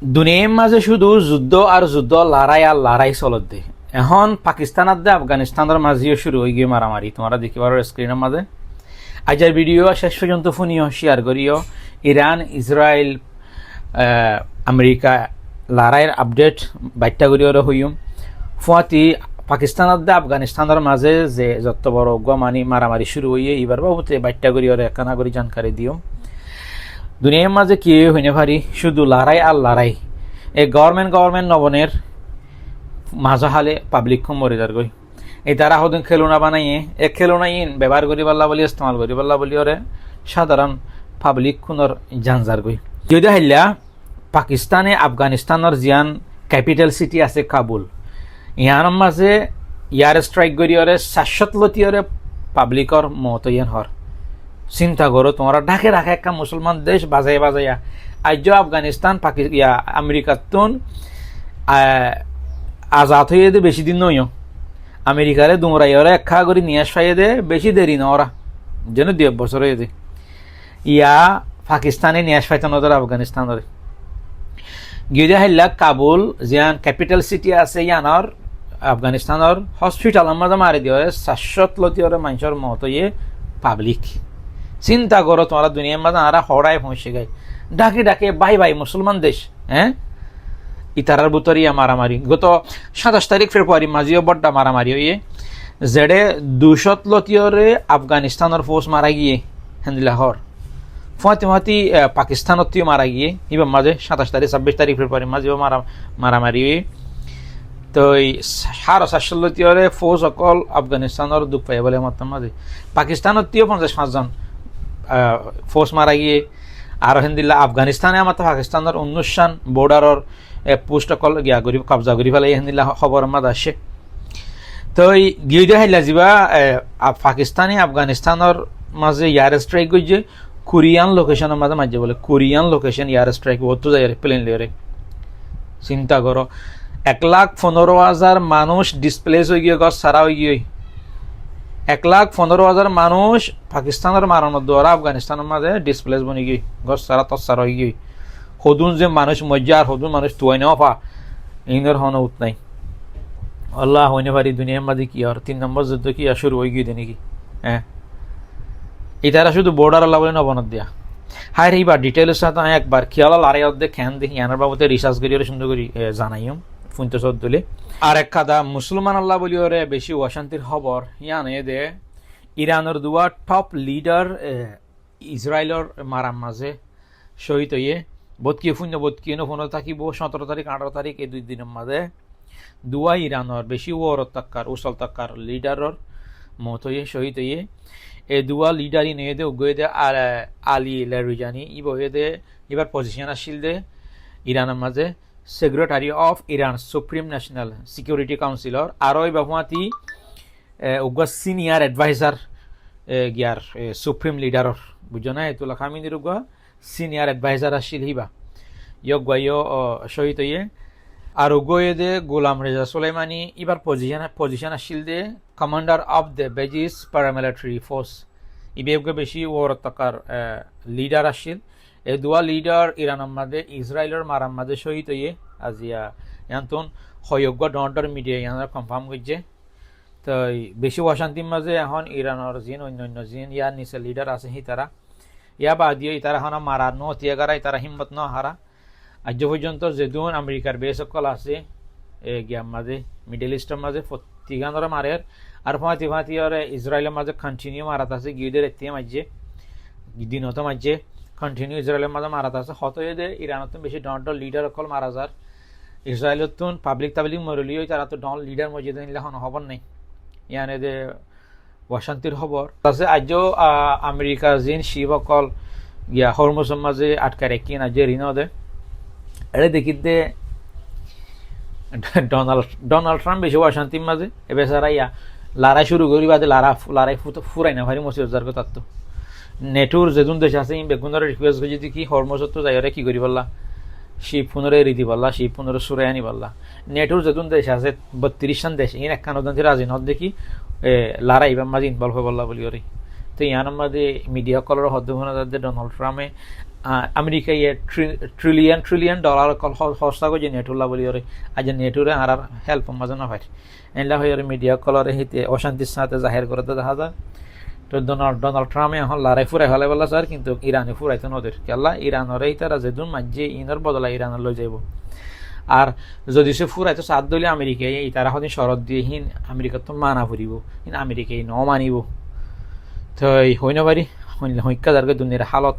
দুনিয়ার মাঝে শুধু যুদ্ধ আর যুদ্ধ, লড়াই আর লড়াই চলত দে। এখন পাকিস্তানত দে আফগানিস্তানের মাঝেও শুরু হয়ে গিয়ে মারামারি, তোমরা দেখি পারো স্ক্রিনের মাঝে। আজের ভিডিও শেষ পর্যন্ত শুনিও, শেয়ার করিও। ইরান, ইসরায়েল, আমেরিকা লড়াইয়ের আপডেট বার্তা করিও হইম। ফুয়াতি পাকিস্তানত দে আফগানিস্তানের মাঝে যে যত বড় মানি মারামারি শুরু হইয়ে এবার বাবুতে বার্তা করিও একখানা করে জানকারি দিও। দুনিয়ার মাঝে কি হইনে পারি শুধু লড়াই আর লড়াই। এই গভর্নমেন্ট নবনের মাঝে হালে পাবলিক কম মরে যার গই। এই তারা হদিন খেলুনা বানাইয়ে এক খেলুনা ইন ব্যবহার করি পাল্লা বলি, ইস্তেমাল করি পাল্লা বলি ওরে সাধারণ পাবলিক খুনের জানজার গই। যদি হাইলা পাকিস্তানে আফগানিস্তানের জিয়ান ক্যাপিটাল সিটি আছে কাবুল, ইয়ার মাঝে ইয়ার স্ট্রাইক করি ওরে 700 ওরে পাবলিকর মত ইয়ান হর। চিন্তা করো তোমরা ঢাকে রাখা একটা মুসলমান দেশ বাজাইয়া বাজাইয়া আজ আফগানিস্তান আমেরিকাতুন আজাদ হয়ে দে বেশি দিন নইও। আমেরিকারে দুমরাই ওরা একা করে নিয়ে আসাইয়ে দে বেশি দেরি না, ওরা যেন 2 বছর হয়ে দে ইয়া পাকিস্তানে নিয়ে আসাইতে নজর আফগানিস্তানের গিয়ে হাইলা কাবুল জিয়ান ক্যাপিটাল সিটি আছে ইয়ানর আফগানিস্তানের হসপিটাল মাঝে মারি দিয়ে 700 ওরে মানুষের মত ইয়ে পাবলিক। চিন্তা করো তোমরা দুনিয়ার মাঝে আরা হড়াই পৌঁছে গাই ডাকে ডাকে ভাই ভাই মুসলমান দেশ, হ্যাঁ ইতারার ভিতরে ইয়া মারামারি। গত 27 তারিখ ফেব্রুয়ারি মাঝিও বড্ডা মারামারি হইয়ে যেডে 200 আফগানিস্তানের ফৌজ মারা গিয়ে হেন্দিলা হর ফুয়াতি পাকিস্তানতীয় মারা গিয়ে এবার মাঝে 27 তারিখ 26 তারিখ ফেব্রুয়ারি মাঝেও মারামারি হয়ে। তো এই 750 ফৌজ অকল আফগানিস্তানের দুঃখ পাই বলে আমার মাঝে পাকিস্তানতীয় 55 জন ফৌজ মারা গিয়ে। আর হেন্দিল্লা আফগানিস্তানে আমার পাকিস্তানের 19 বর্ডারের পোস্ট অকল গিয়া করি কবজা করি ফেলাই হেন্দিল্লা খবর মাঝে আসে। তো এই গিয়ে দিয়ে হাইলা যাবা পাকিস্তানে আফগানিস্তানের মাঝে ইয়ার স্ট্রাইক করছে কোরিয়ান লোকেশনের মাঝে মাঝে বলে কোরিয়ান লোকেশন ইয়ার স্ট্রাইক হতো যায় প্লেন লিয়ারে। চিন্তা করো 1,15,000 মানুষ ডিসপ্লেস হয়ে গিয়ে গছ সারা হয়ে গিয়ে 1,15,000 মানুষ পাকিস্তানের মারানোর দ্বারা আফগানিস্তানের মাঝে ডিসপ্লেস বনে গিয়ে গছ সারা তৎসার হয়ে গিয়ে সদুন যে মানুষ মজ্জা আর সদুন মানুষ তুয়াই নেওয়া পা ইন্দর হন উত নাই। আল্লাহ হইনে পারি দুনিয়ার মাঝে কি আর 3 নম্বর যুদ্ধ কি আর শুরু হয়ে গিয়ে দেয় নাকি? হ্যাঁ এটারা শুধু বর্ডার আল্লাহ বলে নবনত দিয়া হায় রে। এইবার ডিটেলস সাথে একবার খেয়াল আর অর্ধেক খ্যান দেখি ইয়ানোর বাবুতে রিসার্চ করি ওরে সুন্দর করি জানাইম ফুনতে সদ দিলে। আর এক কাদা মুসলমান আল্লাহ বলি ওরে বেশি অশান্তির খবর ইয়ান এ দে ইরানের দুয়া টপ লিডার ইসরায়েলের মারাম মাঝে শহীদ হইয়ে বদকিয়ে ফুন্য বদকিয়ে ফোনে থাকিব 17 তারিখ 18 তারিখ এই 2 দিনের মাঝে দুয়া ইরানের বেশি ওরত তাক্কার উসল তাক্কার লিডারের মত হইয়ে শহীদ হইয়ে এ দুয়া লিডারই নিয়ে দে উগয়ে দে আর আলী লারিজানি ই বহে দে এবার পজিশন আসিল দে ইরানের মাঝে secretary of Iran supreme national security councillor আর ওই বাহুয়াতি উগা সিনিয়র অ্যাডভাইজার গিয়ার সুপ্রিম লিডারর বুঝো না এতুলা খামিনির উগা সিনিয়র অ্যাডভাইজার আসিল হিবা ইয়ক গাইও শহীদ হইয়ে। আর উগয়ে দে গোলাম রেজা সুলাইমানি এবার পজিশন আসিল দে commander of the Basij paramilitary force ইবেগে বেশি ওর টাকার লিডার আসিল। এই দুয়া লিডার ইরানের মাঝে ইসরায়েলের মারার মাঝে শহীদ হইয়ে আজিয়া ইয়ান্তন সহযোগ্য ডন্টার মিডিয়া ইয়ানার কনফার্ম করছে। তো বেশি অশান্তির মাঝে এখন ইরানের জিন অন্য জিন ইয়ার নিচে লিডার আছে হি তারা ইয়া বা দিয়ে তারা এখন মারা ন তিয়াগারা তারা হিম্মত ন হারা আজ পর্যন্ত যেদুন আমেরিকার বেশ সকল আছে গিয়ার মাঝে মিডল ইস্টের মাঝে তিগানরা মারের আর ফাঁতি ওরে ইসরায়েলের মাঝে কন্টিনিউ মারাত আছে গিয়েদের এতে মাঝে দিনত মাঝে কন্টিনিউ ইসরায়েলের মাঝে মারাত আছে হত দে ইরানত বেশি ডন লিডার অকল মারা যার ইসরায়েলত পাবলিক মরলিও তারা তো ডন লিডার মসজিদ নিলে এখন খবর নেই ইয়ানে দে অশান্তির খবর আছে। আজও আমেরিকা জিন শিব অকল গিয়া হরমোসের মাঝে আটকা রেখি না যে ঋণ দে এটা দেখি দে ডোনাল্ড ট্রাম্প বেশি অশান্তির মাঝে এবার সারা ইয়া লড়াই শুরু করি বাদে লড়াই ফুরাই না ভারি মসজিদ যার কথা তো নেটোর যেদুন দেশ আছে বেগুনের রিকোয়েস্ট করে যদি কি হরমোসত্ব যাই কি করি পারলা শিব পুনরে রীতি পারলা শিব পুনরে সুরাই আনি পারলা। নেটোর যেদুন দেশ আছে 32 দেশ ইন একখান রাজি নদ দেখি লড়াই মাঝে ইনভলভ হয়ে পারলা বলি ওরে। তো ইয়ানোর মাঝে মিডিয়া কলর হদ্দে ডোনাল্ড ট্রাম্পে আমেরিকা ইয়ে ট্রিলিয়ন ডলার খরচা করে নেটুল্লা বলি ওরে আজ নেটুরে আর হেল্প মাঝে না হয় এনলা হয়ে মিডিয়া কলরে হিতে অশান্তির সাথে জাহের করে দেখা যায়। তো ডোনাল্ড ট্রাম্পে এখন লড়াই ফুরাই হলে বলা স্যার কিন্তু ইরানে ফুরাইতো নদীর কেলা ইরানরে তারা যেদিন মাঝে ইনর বদলা ইরানের লই যাব আর যদি সে ফুরাইতো সাত দলীয় আমেরিকায় তারা হদিন শরৎ দিয়ে হিন আমেরিকার তো মানা ফুরিব কিন্তু আমেরিকায় ন মানিব তো হই না পারি হইকা যার দুনিয়ার হালত